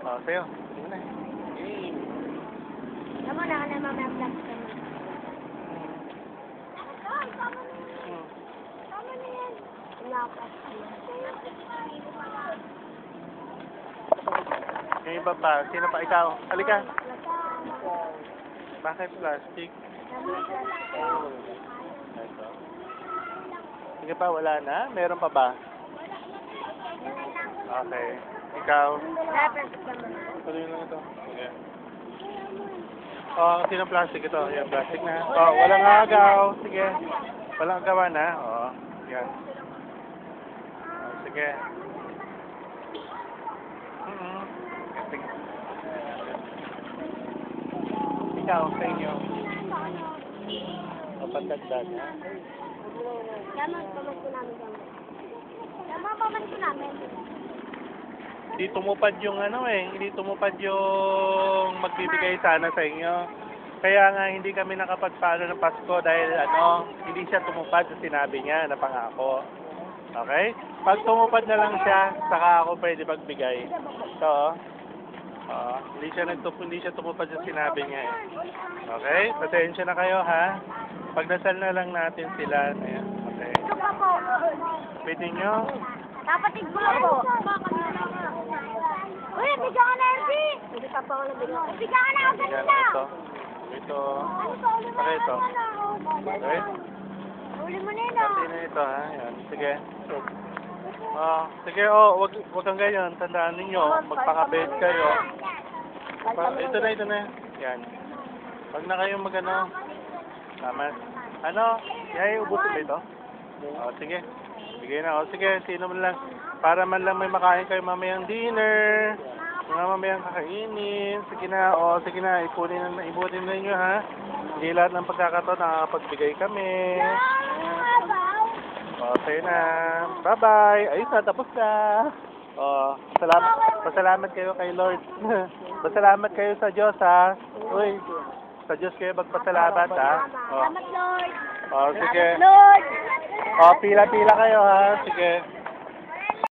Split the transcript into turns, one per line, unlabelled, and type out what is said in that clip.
Oh, sa'yo. Sige na.
Alam mo, naka na mamaya-vlog ka na. Tama na yan. Inapas ka na.
Yung iba pa. Sino pa? Ikaw. Halika. Bakit plastic? Ito. Sige pa, wala na? Meron pa ba? Okay. Ikaw. Tuloy lang ito. Sige. Oh, sino plastic ito? Yan, plastic na. Oh, walang agaw. Sige. Walang agawan na. Oh, yan. Oh, sige. Sige. Ikaw, sa inyo. O, pagdagdag.
Gamot, pamasko namin gamot. Gamot, pamasko namin.
Hindi tumupad yung ano hindi tumupad yung magbibigay sana sa inyo. Kaya nga hindi kami nakapagpalo ng Pasko dahil hindi siya tumupad sa sinabi niya na pangako. Okay? Pag tumupad na lang siya, saka ako pwede magbigay. So, hindi siya tumupad sa sinabi niya Okay? Pasensya na kayo ha. Pagdasal na lang natin sila. Ayan. Okay.
Ito pa po.
Pwede nyo?
Dapat igbulo po. Uy, bigyan ka na, LB! Hindi pa po ako nabigyan. Bigyan ka na ako
Yan,
ganito!
ito. Saka ito. Okay?
Uli mo na yun,
Pati na ito ha. Yan. Sige. Sige, wag kang ganyan. Tandaan ninyo, magpakabed kayo. Ito na. Yan. Wag na kayong Tama. Yay, ubusin ba ito? Sige. Bigay na. Sige, sino man lang. Para man lang may makain kayo mamayang dinner. Mga mamayang kakainin. Sige na. Sige na. Ibutin na ninyo ha. Hindi lahat ng pagkakataon nakakapagbigay kami. Sa'yo na. Bye-bye. Ayos na. Tapos na. Pasalamat kayo kay Lord. Pasalamat kayo sa Diyos ha. Uy. Sa Diyos kayo magpasalamat ha.
Salamat, Lord.
Sige.
Lord.
Pila-pila kayo ha. Sige.